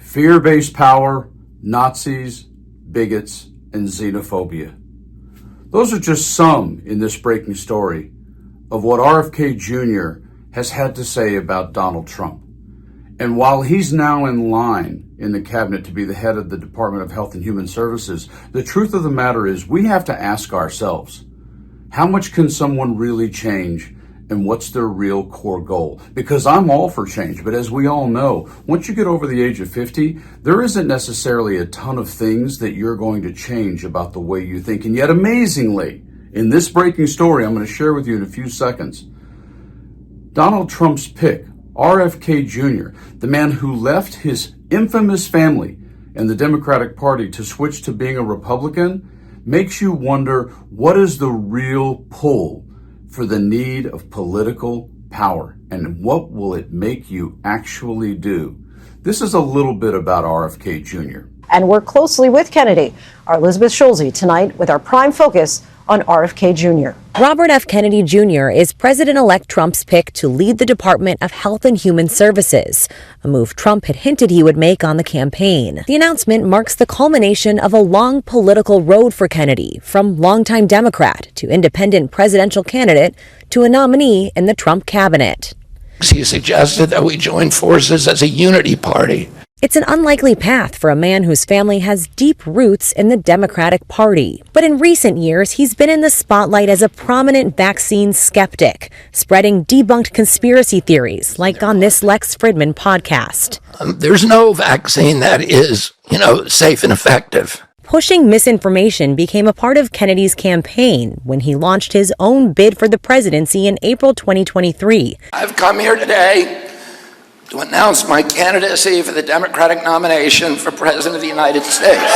fear-based power, Nazis, bigots, and xenophobia. Those are just some in this breaking story of what RFK Jr. has had to say about Donald Trump. And while he's now in line in the cabinet to be the head of the Department of Health and Human Services, the truth of the matter is we have to ask ourselves, how much can someone really change and what's their real core goal? Because I'm all for change, but as we all know, once you get over the age of 50, there isn't necessarily a ton of things that you're going to change about the way you think. And yet amazingly, in this breaking story I'm going to share with you in a few seconds, Donald Trump's pick, RFK Jr., the man who left his infamous family and the Democratic Party to switch to being a Republican, makes you wonder what is the real pull for the need of political power and what will it make you actually do? This is a little bit about RFK Jr. And we're closely with Kennedy. Our Elizabeth Schulze tonight with our prime focus on RFK Jr. Robert F. Kennedy Jr. is President-elect Trump's pick to lead the Department of Health and Human Services, a move Trump had hinted he would make on the campaign. The announcement marks the culmination of a long political road for Kennedy, from longtime Democrat to independent presidential candidate to a nominee in the Trump cabinet. He suggested that we join forces as a unity party. It's an unlikely path for a man whose family has deep roots in the Democratic Party. But in recent years, he's been in the spotlight as a prominent vaccine skeptic, spreading debunked conspiracy theories, like on this Lex Fridman podcast. There's no vaccine that is, safe and effective. Pushing misinformation became a part of Kennedy's campaign when he launched his own bid for the presidency in April 2023. I've come here today to announce my candidacy for the Democratic nomination for President of the United States.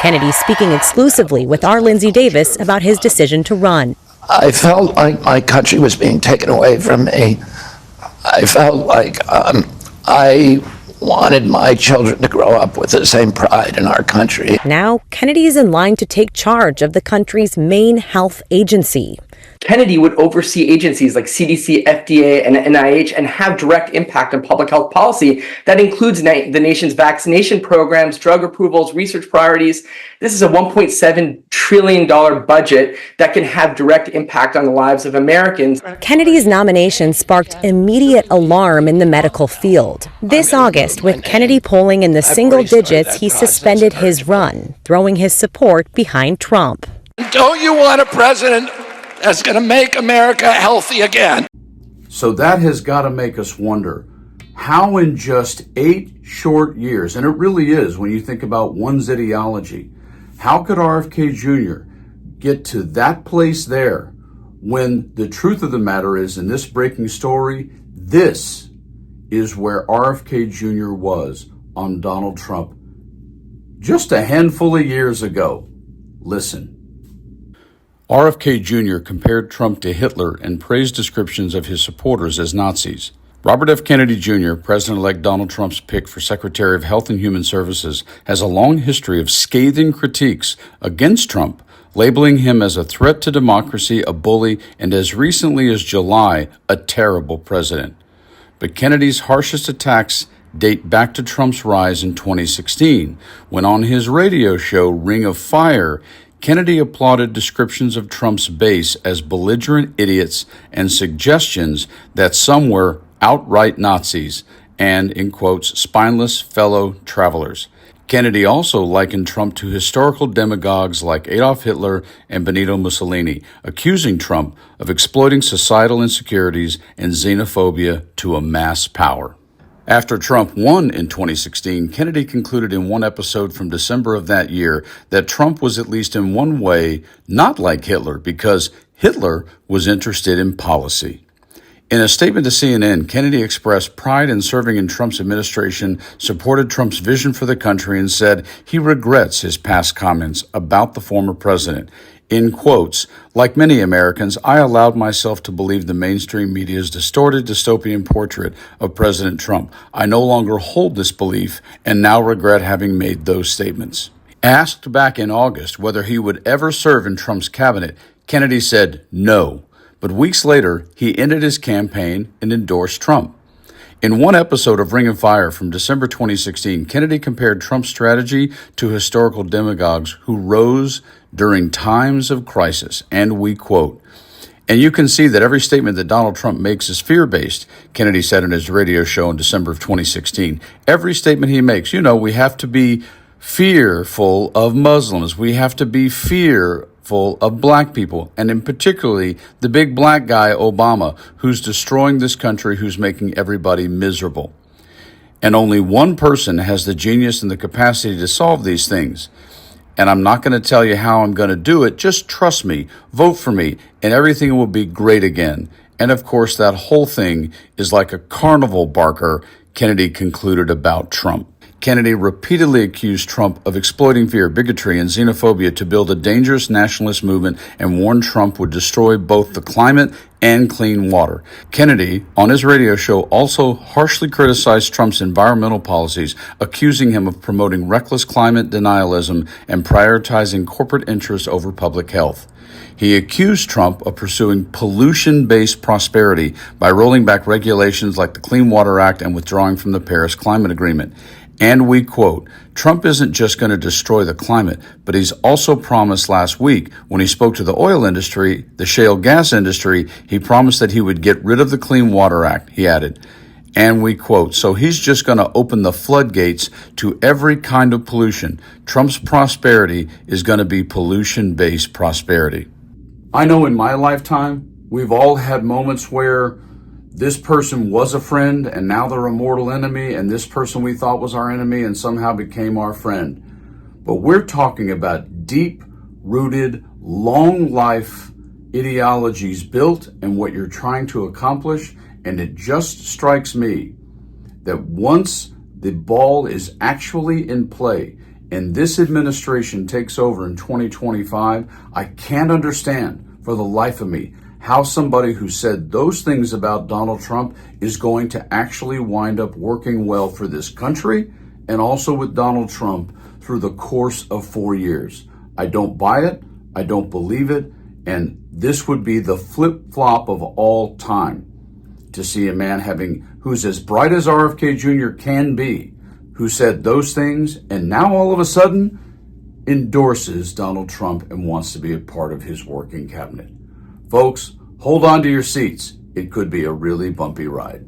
Kennedy speaking exclusively with our Lindsay Davis about his decision to run. I felt like my country was being taken away from me. I felt like I wanted my children to grow up with the same pride in our country. Now, Kennedy is in line to take charge of the country's main health agency. Kennedy would oversee agencies like CDC, FDA, and NIH and have direct impact on public health policy. That includes the nation's vaccination programs, drug approvals, research priorities. This is a $1.7 trillion budget that can have direct impact on the lives of Americans. Kennedy's nomination sparked immediate alarm in the medical field. This August, with Kennedy polling in the single digits, he suspended his run, throwing his support behind Trump. Don't you want a president that's going to make America healthy again? So that has got to make us wonder how in just 8 short years, and it really is when you think about one's ideology, how could RFK Jr. get to that place there when the truth of the matter is, in this breaking story, this is where RFK Jr. was on Donald Trump just a handful of years ago. Listen. RFK Jr. compared Trump to Hitler and praised descriptions of his supporters as Nazis. Robert F. Kennedy Jr., President-elect Donald Trump's pick for Secretary of Health and Human Services, has a long history of scathing critiques against Trump, labeling him as a threat to democracy, a bully, and as recently as July, a terrible president. But Kennedy's harshest attacks date back to Trump's rise in 2016, when on his radio show Ring of Fire, Kennedy applauded descriptions of Trump's base as belligerent idiots and suggestions that some were outright Nazis and, in quotes, spineless fellow travelers. Kennedy also likened Trump to historical demagogues like Adolf Hitler and Benito Mussolini, accusing Trump of exploiting societal insecurities and xenophobia to amass power. After Trump won in 2016, Kennedy concluded in one episode from December of that year that Trump was at least in one way not like Hitler because Hitler was interested in policy. In a statement to CNN, Kennedy expressed pride in serving in Trump's administration, supported Trump's vision for the country, and said he regrets his past comments about the former president. In quotes, like many Americans, I allowed myself to believe the mainstream media's distorted dystopian portrait of President Trump. I no longer hold this belief and now regret having made those statements. Asked back in August whether he would ever serve in Trump's cabinet, Kennedy said no. But weeks later, he ended his campaign and endorsed Trump. In one episode of Ring and Fire from December 2016, Kennedy compared Trump's strategy to historical demagogues who rose during times of crisis. And we quote, "And you can see that every statement that Donald Trump makes is fear-based," Kennedy said in his radio show in December of 2016. Every statement he makes, we have to be fearful of Muslims. We have to be fearful of black people, and in particularly the big black guy, Obama, who's destroying this country, who's making everybody miserable. And only one person has the genius and the capacity to solve these things. And I'm not going to tell you how I'm going to do it. Just trust me, vote for me, and everything will be great again. And of course, that whole thing is like a carnival barker, Kennedy concluded about Trump. Kennedy repeatedly accused Trump of exploiting fear, bigotry, and xenophobia to build a dangerous nationalist movement and warned Trump would destroy both the climate and clean water. Kennedy, on his radio show, also harshly criticized Trump's environmental policies, accusing him of promoting reckless climate denialism and prioritizing corporate interests over public health. He accused Trump of pursuing pollution-based prosperity by rolling back regulations like the Clean Water Act and withdrawing from the Paris Climate Agreement. And we quote, "Trump isn't just going to destroy the climate, but he's also promised last week when he spoke to the oil industry, the shale gas industry, he promised that he would get rid of the Clean Water Act," he added. And we quote, "So he's just going to open the floodgates to every kind of pollution. Trump's prosperity is going to be pollution-based prosperity." I know in my lifetime, we've all had moments where this person was a friend and now they're a mortal enemy, and this person we thought was our enemy and somehow became our friend. But we're talking about deep-rooted, long-life ideologies built in what you're trying to accomplish, and it just strikes me that once the ball is actually in play and this administration takes over in 2025, I can't understand for the life of me how somebody who said those things about Donald Trump is going to actually wind up working well for this country and also with Donald Trump through the course of 4 years. I don't buy it. I don't believe it. And this would be the flip-flop of all time to see a man who's as bright as RFK Jr. can be, who said those things and now all of a sudden endorses Donald Trump and wants to be a part of his working cabinet. Folks, hold on to your seats. It could be a really bumpy ride.